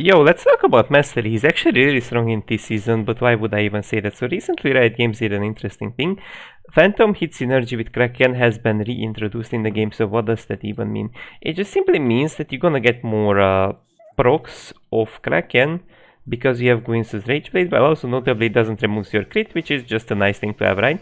Yo, let's talk about Mastery. He's actually really strong in this season, but why would I even say that? So recently Riot Games did an interesting thing. Phantom hit synergy with Kraken has been reintroduced in the game, so what does that even mean? It just simply means that you're gonna get more procs of Kraken because you have Gwyn's Rage Blade, but also notably it doesn't remove your crit, which is just a nice thing to have, right?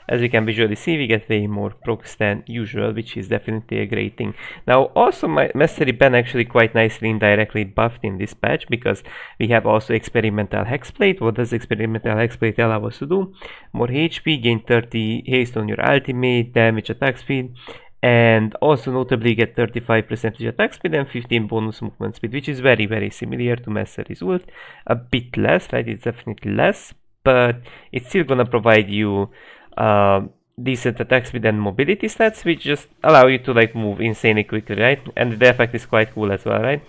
As we can visually see, we get way more procs than usual, which is definitely a great thing. Now, also Mastery Ben actually quite nicely indirectly buffed in this patch, because we have also Experimental Hexblade. What does Experimental Hexblade allow us to do? More HP, gain 30 haste on your ultimate, damage, attack speed, and also notably get 35% attack speed and 15 bonus movement speed, which is very similar to Mastery's ult. A bit less, right? It's definitely less, but it's still gonna provide you decent attack speed and mobility stats, which just allow you to like move insanely quickly, right? And the effect is quite cool as well, right?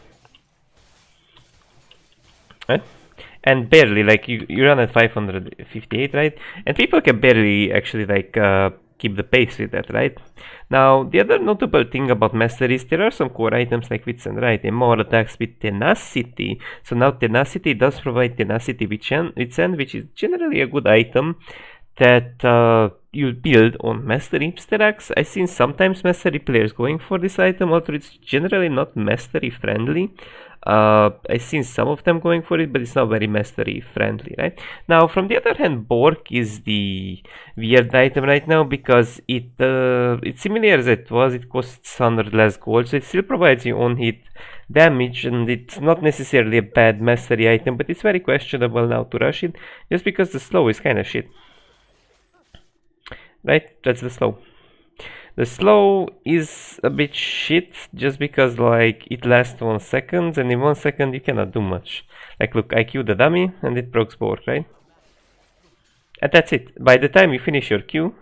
And barely, like you run at 558, right? And people can barely actually like keep the pace with that, right? Now, the other notable thing about Mastery is there are some core items like Witsend, right? And more attack speed, Tenacity. So now Tenacity does provide Tenacity Witsend, which is generally a good item that you'll build on Mastery Hipsterax. I've seen sometimes Mastery players going for this item, although it's generally not Mastery friendly. I've seen some of them going for it, but it's not very Mastery friendly, right? Now, from the other hand, Bork is the weird item right now because it's similar as it was. It costs 100 less gold, so it still provides you on-hit damage, and it's not necessarily a bad Mastery item, but it's very questionable now to rush it, just because the slow is kind of shit. Right, that's the slow. The slow is a bit shit just because like it lasts 1 second, and in 1 second you cannot do much. Like look, I Q the dummy and it procs Bork, right? And that's it. By the time you finish your Q,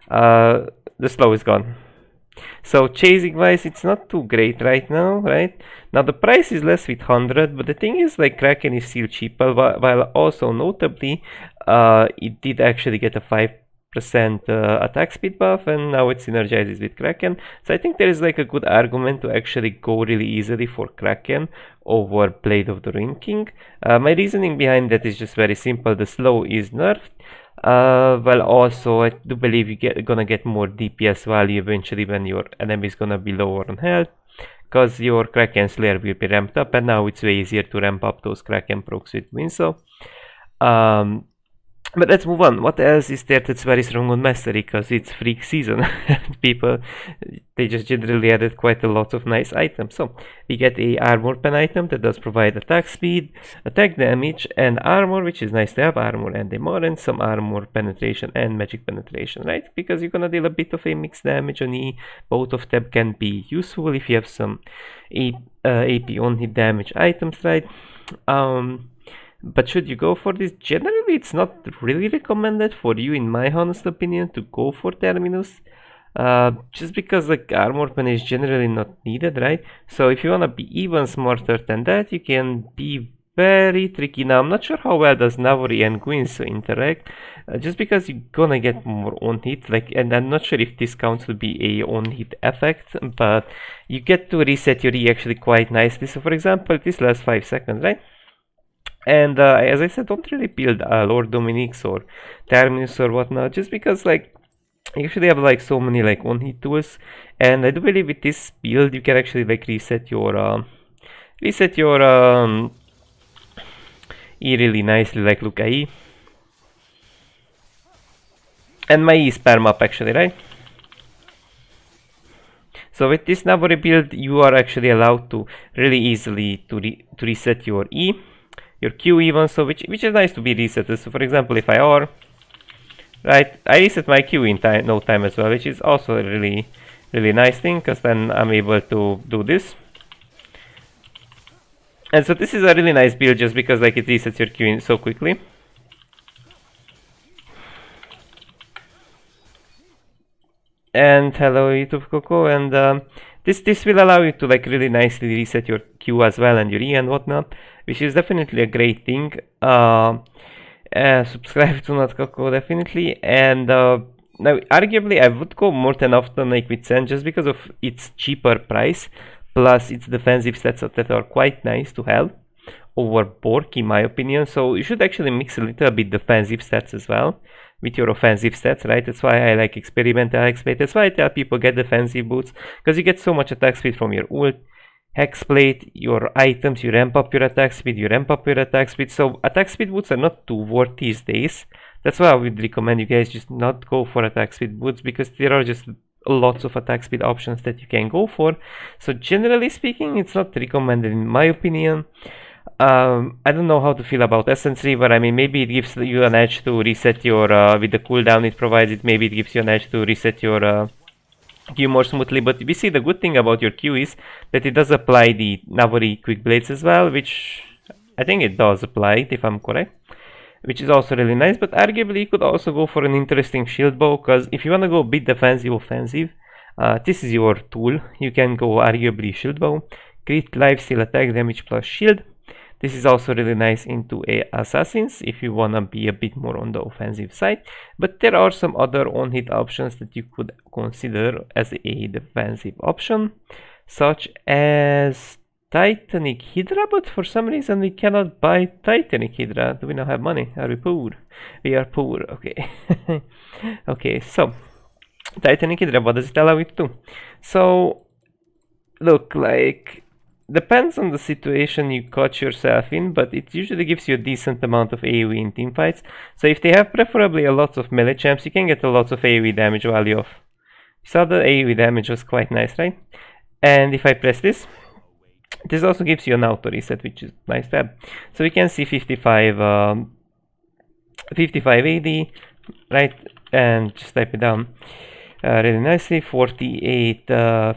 the slow is gone. So chasing wise, it's not too great right now, right? Now the price is less with 100, but the thing is like Kraken is still cheaper, while also notably it did actually get a 5% attack speed buff, and now it synergizes with Kraken. So I think there is like a good argument to actually go really easily for Kraken over Blade of the Ruined King. My reasoning behind that is just very simple. The slow is nerfed. Well, also I do believe you're gonna get more DPS value eventually when your enemy is gonna be lower on health, because your Kraken Slayer will be ramped up, and now it's way easier to ramp up those Kraken procs with Winso. But let's move on. What else is there that's very strong on Mastery? Because it's Freak season. People, they just generally added quite a lot of nice items. So we get a armor pen item that does provide attack speed, attack damage, and armor, which is nice to have. Armor and more, and some armor penetration and magic penetration, right? Because you're gonna deal a bit of a mixed damage on E. Both of them can be useful if you have some AP on hit damage items, right? But should you go for this? Generally, it's not really recommended for you, in my honest opinion, to go for Terminus. Just because like armor pen is generally not needed, right? So if you wanna be even smarter than that, you can be very tricky. Now, I'm not sure how well does Navori and Guinso interact, just because you're gonna get more on hit, like, and I'm not sure if this counts to be a on hit effect, but you get to reset your E actually quite nicely. So for example, this lasts 5 seconds, right? And as I said, don't really build Lord Dominic's or Terminus or whatnot, just because like you actually have like so many like one hit tools, and I do believe with this build you can actually like reset your E really nicely. Like look, I and my E is perm up actually, right? So with this Navori build, you are actually allowed to really easily to reset your E, your Q even, so which is nice to be reset. So for example, if I R, right, I reset my Q in no time as well, which is also a really nice thing, because then I'm able to do this. And so this is a really nice build just because like it resets your Q in so quickly. And hello YouTube Coco, and this will allow you to like really nicely reset your Q as well, and your E and whatnot, which is definitely a great thing. Subscribe to Not Coco definitely, and now arguably I would go more than often like with Zen just because of its cheaper price, plus its defensive stats that are quite nice to have over Bork in my opinion. So you should actually mix a little bit defensive stats as well with your offensive stats, right? That's why I like experimental hexblade. That's why I tell people get defensive boots, because you get so much attack speed from your ult. Hexblade, your items, you ramp up your attack speed, you ramp up your attack speed. So attack speed boots are not too worth these days. That's why I would recommend you guys just not go for attack speed boots, because there are just lots of attack speed options that you can go for. So generally speaking, it's not recommended in my opinion. I don't know how to feel about Essence Reaver. I mean, maybe it gives you an edge to reset your, with the cooldown it provides it, maybe it gives you an edge to reset your Q more smoothly, but we see the good thing about your Q is that it does apply the Navori Quick Blades as well, which I think it does apply it if I'm correct, which is also really nice. But arguably you could also go for an interesting shield bow, because if you want to go bit defensive offensive, this is your tool. You can go arguably shield bow, crit, lifesteal, attack damage plus shield. This is also really nice into assassins if you wanna be a bit more on the offensive side, but there are some other on-hit options that you could consider as a defensive option, such as Titanic Hydra, but for some reason we cannot buy Titanic Hydra. Do we not have money? Are we poor? We are poor, okay. Okay, so Titanic Hydra, what does it allow you to do? So, look, like, depends on the situation you caught yourself in, but it usually gives you a decent amount of AoE in teamfights. So if they have preferably a lot of melee champs, you can get a lot of AoE damage value off. So the AoE damage was quite nice, right? And if I press this, this also gives you an auto reset, which is nice to have. So we can see 55 AD, right? And just type it down really nicely. 48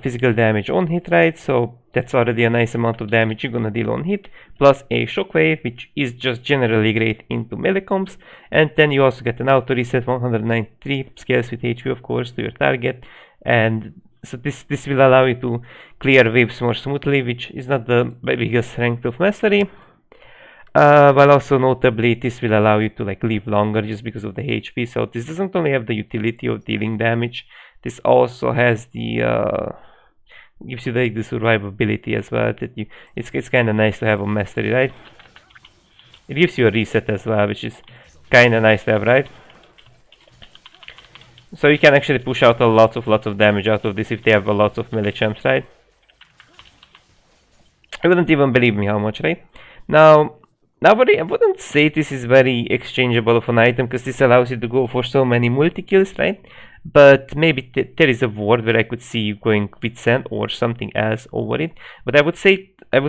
physical damage on hit, right? So that's already a nice amount of damage you're gonna deal on hit, plus a shockwave, which is just generally great into melee comps. And then you also get an auto reset, 193 scales with HP, of course, to your target. And so this will allow you to clear waves more smoothly, which is not the biggest strength of mastery. But also notably, this will allow you to like live longer just because of the HP. So this doesn't only have the utility of dealing damage, this also has the gives you like the survivability as well. That you, it's kind of nice to have on mastery, right? It gives you a reset as well, which is kind of nice to have, right? So you can actually push out a lots of damage out of this if they have a lot of melee champs, right? You wouldn't even believe me how much, right? Now I wouldn't say this is very exchangeable of an item, because this allows you to go for so many multi-kills, right? But maybe there is a ward where I could see you going Quicksand or something else over it. But I would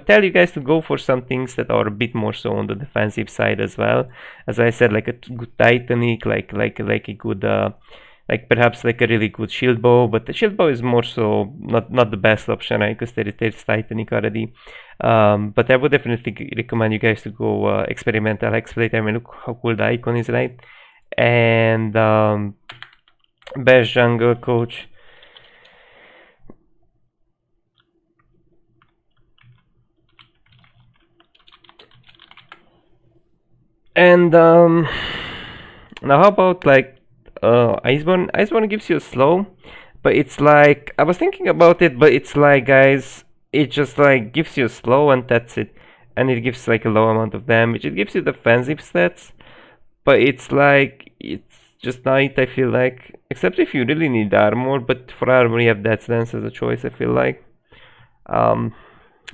tell you guys to go for some things that are a bit more so on the defensive side as well. As I said, like a good Titanic, like a good like perhaps like a really good shield bow, but the shield bow is more so not the best option, right? Because there's Titanic already. But I would definitely recommend you guys to go experimental hexblade. I mean, look how cool the icon is, right? And best jungle coach. And now how about like Iceborne? Iceborne gives you a slow, but it's like, I was thinking about it, but it's like, guys, it just like gives you a slow and that's it. And it gives like a low amount of damage. It gives you defensive stats, but it's like, it's just night, I feel like. Except if you really need armor, but for armor you have Death's Dance as a choice, I feel like. I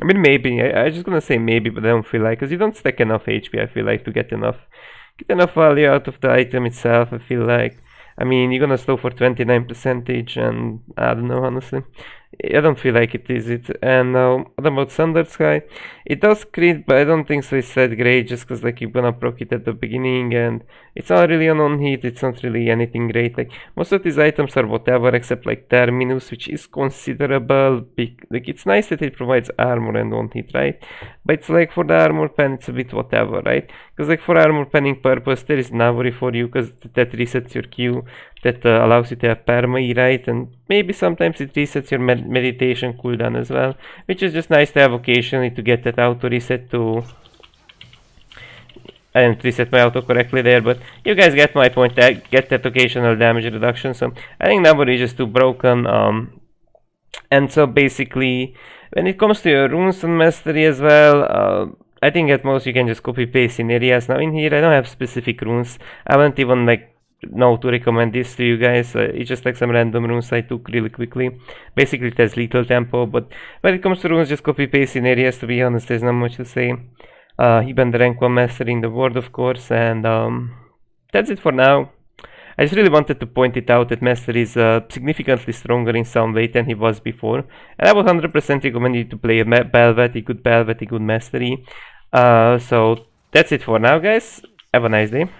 mean, maybe, I'm just gonna say maybe, but I don't feel like, because you don't stack enough HP, I feel like, to get enough value out of the item itself, I feel like. I mean, you're gonna slow for 29%, and I don't know, honestly. I don't feel like it is it. And now, what about Thunder Sky? It does crit, but I don't think so it's that great, just because like you're gonna proc it at the beginning, and it's not really an on-hit, it's not really anything great. Like, most of these items are whatever, except like Terminus, which is considerable. Like, it's nice that it provides armor and on-hit, right? But it's like, for the armor pen, it's a bit whatever, right? Because like, for armor penning purpose, there is Navori for you, because that resets your Q, that allows you to have perma, right? And maybe sometimes it resets your meditation cooldown as well, which is just nice to have occasionally to get that auto reset to... I didn't reset my auto correctly there, but you guys get my point, get that occasional damage reduction. So I think Navori is just too broken, and so basically When it comes to your runes and mastery as well, I think at most you can just copy paste in areas. Now in here I don't have specific runes. I haven't even like know to recommend this to you guys. It's just like some random runes I took really quickly. Basically it has lethal tempo, but when it comes to runes, just copy paste in areas. To be honest, there's not much to say. Even the rank 1 master in the world, of course, and that's it for now. I just really wanted to point it out that Master is significantly stronger in some way than he was before, and I would 100% recommend you to play a Belvety, good Mastery. So that's it for now, guys. Have a nice day.